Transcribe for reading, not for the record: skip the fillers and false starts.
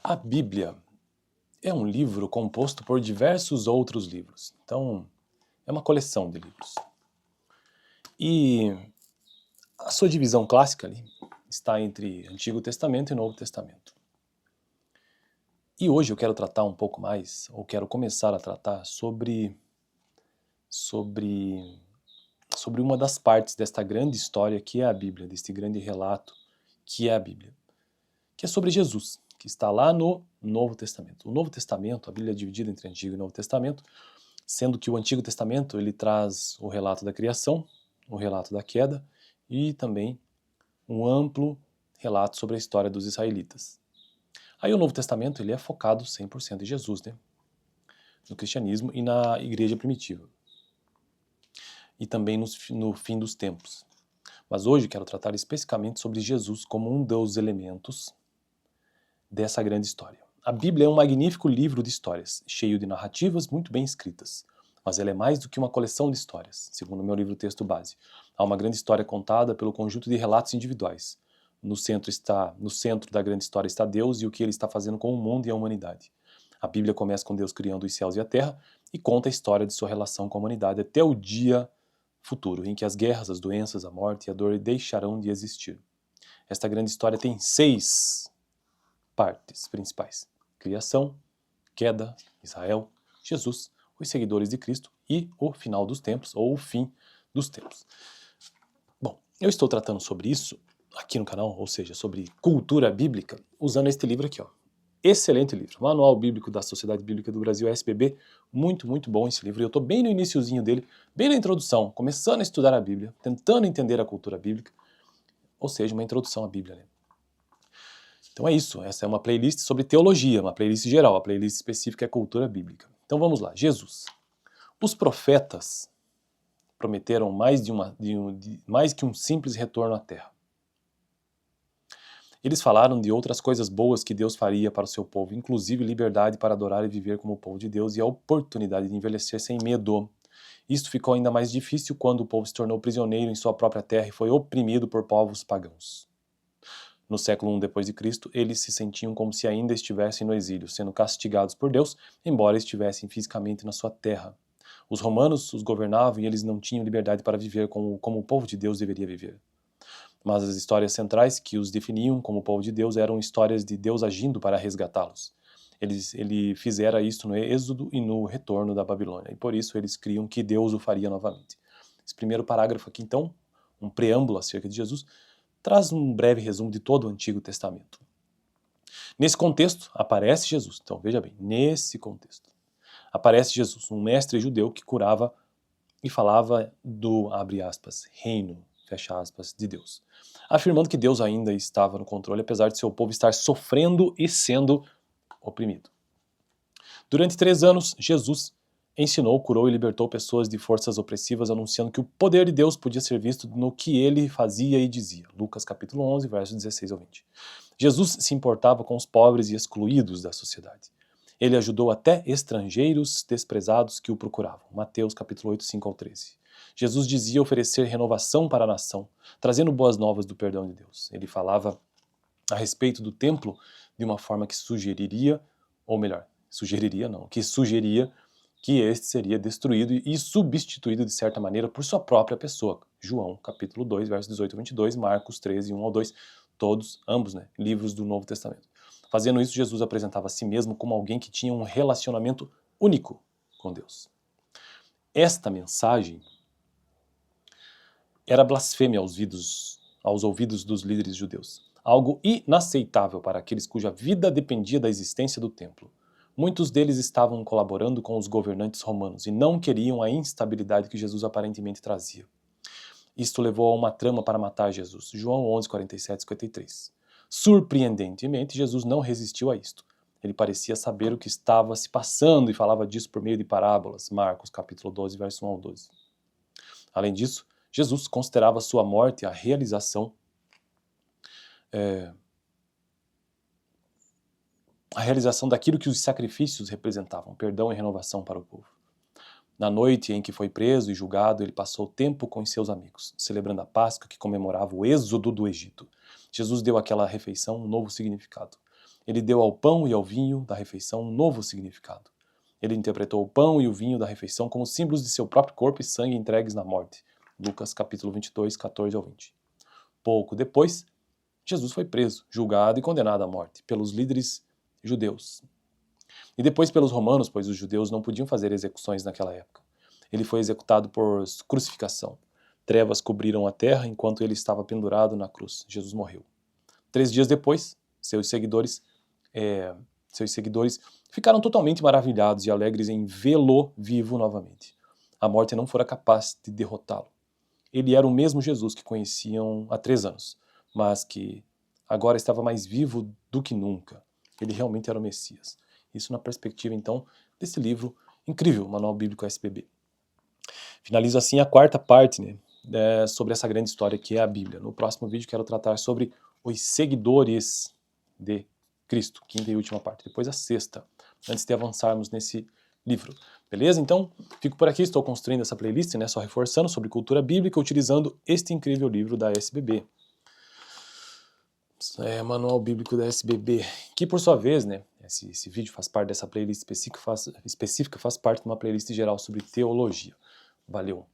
A Bíblia é um livro composto por diversos outros livros. Então, é uma coleção de livros. E a sua divisão clássica ali está entre Antigo Testamento e Novo Testamento. E hoje eu quero tratar um pouco mais, ou quero começar a tratar sobre uma das partes desta grande história que é a Bíblia, deste grande relato que é a Bíblia, que é sobre Jesus, que está lá no Novo Testamento. O Novo Testamento, a Bíblia é dividida entre Antigo e Novo Testamento, sendo que o Antigo Testamento ele traz o relato da criação, o relato da queda e também um amplo relato sobre a história dos israelitas. Aí o Novo Testamento ele é focado 100% em Jesus, né? No cristianismo e na igreja primitiva. E também no fim dos tempos. Mas hoje quero tratar especificamente sobre Jesus como um dos elementos dessa grande história. A Bíblia é um magnífico livro de histórias, cheio de narrativas muito bem escritas. Mas ela é mais do que uma coleção de histórias, segundo o meu livro-texto base. Há uma grande história contada pelo conjunto de relatos individuais. No centro da grande história está Deus e o que ele está fazendo com o mundo e a humanidade. A Bíblia começa com Deus criando os céus e a terra e conta a história de sua relação com a humanidade até o dia futuro, em que as guerras, as doenças, a morte e a dor deixarão de existir. Esta grande história tem 6 partes principais: criação, queda, Israel, Jesus, os seguidores de Cristo e o final dos tempos, ou o fim dos tempos. Bom, eu estou tratando sobre isso aqui no canal, ou seja, sobre cultura bíblica, usando este livro aqui, ó. Excelente livro, Manual Bíblico da Sociedade Bíblica do Brasil, SBB, muito, muito bom esse livro. Eu estou bem no iniciozinho dele, bem na introdução, começando a estudar a Bíblia, tentando entender a cultura bíblica, ou seja, uma introdução à Bíblia, né? Então é isso, essa é uma playlist sobre teologia, uma playlist geral, a playlist específica é cultura bíblica. Então vamos lá, Jesus. Os profetas prometeram mais que um simples retorno à terra. Eles falaram de outras coisas boas que Deus faria para o seu povo, inclusive liberdade para adorar e viver como o povo de Deus e a oportunidade de envelhecer sem medo. Isto ficou ainda mais difícil quando o povo se tornou prisioneiro em sua própria terra e foi oprimido por povos pagãos. No século I depois de Cristo, eles se sentiam como se ainda estivessem no exílio, sendo castigados por Deus, embora estivessem fisicamente na sua terra. Os romanos os governavam e eles não tinham liberdade para viver como o povo de Deus deveria viver. Mas as histórias centrais que os definiam como povo de Deus eram histórias de Deus agindo para resgatá-los. Ele fizera isso no êxodo e no retorno da Babilônia, e por isso eles criam que Deus o faria novamente. Esse primeiro parágrafo aqui, então, um preâmbulo acerca de Jesus, traz um breve resumo de todo o Antigo Testamento. Nesse contexto, aparece Jesus. Então, veja bem, nesse contexto, aparece Jesus, um mestre judeu que curava e falava do, abre aspas, reino, fecha aspas, de Deus, afirmando que Deus ainda estava no controle, apesar de seu povo estar sofrendo e sendo oprimido. Durante 3 anos, Jesus ensinou, curou e libertou pessoas de forças opressivas, anunciando que o poder de Deus podia ser visto no que ele fazia e dizia. Lucas capítulo 11, versos 16 ao 20. Jesus se importava com os pobres e excluídos da sociedade. Ele ajudou até estrangeiros desprezados que o procuravam. Mateus capítulo 8, 5 ao 13. Jesus dizia oferecer renovação para a nação, trazendo boas novas do perdão de Deus. Ele falava a respeito do templo de uma forma que sugeriria que este seria destruído e substituído de certa maneira por sua própria pessoa. João, capítulo 2, versos 18 a 22, Marcos 13, 1 ao 2, ambos, né, livros do Novo Testamento. Fazendo isso, Jesus apresentava a si mesmo como alguém que tinha um relacionamento único com Deus. Esta mensagem era blasfêmia aos ouvidos dos líderes judeus. Algo inaceitável para aqueles cuja vida dependia da existência do templo. Muitos deles estavam colaborando com os governantes romanos e não queriam a instabilidade que Jesus aparentemente trazia. Isto levou a uma trama para matar Jesus. João 11, 47 e 53. Surpreendentemente, Jesus não resistiu a isto. Ele parecia saber o que estava se passando e falava disso por meio de parábolas. Marcos capítulo 12, verso 1 ao 12. Além disso, Jesus considerava sua morte a realização daquilo que os sacrifícios representavam, perdão e renovação para o povo. Na noite em que foi preso e julgado, ele passou tempo com os seus amigos, celebrando a Páscoa que comemorava o êxodo do Egito. Jesus deu àquela refeição um novo significado. Ele deu ao pão e ao vinho da refeição um novo significado. Ele interpretou o pão e o vinho da refeição como símbolos de seu próprio corpo e sangue entregues na morte. Lucas capítulo 22, 14 ao 20. Pouco depois, Jesus foi preso, julgado e condenado à morte pelos líderes judeus. E depois pelos romanos, pois os judeus não podiam fazer execuções naquela época. Ele foi executado por crucificação. Trevas cobriram a terra enquanto ele estava pendurado na cruz. Jesus morreu. 3 dias depois, seus seguidores ficaram totalmente maravilhados e alegres em vê-lo vivo novamente. A morte não fora capaz de derrotá-lo. Ele era o mesmo Jesus que conheciam há 3 anos, mas que agora estava mais vivo do que nunca. Ele realmente era o Messias. Isso na perspectiva, então, desse livro incrível, Manual Bíblico SBB. Finalizo assim a 4ª parte, né, sobre essa grande história que é a Bíblia. No próximo vídeo quero tratar sobre os seguidores de Cristo, 5ª e última parte. Depois a 6ª, antes de avançarmos nesse livro. Beleza? Então, fico por aqui, estou construindo essa playlist, né, só reforçando, sobre cultura bíblica, utilizando este incrível livro da SBB. Manual Bíblico da SBB, que por sua vez, né, esse vídeo faz parte dessa playlist específica, faz parte de uma playlist geral sobre teologia. Valeu!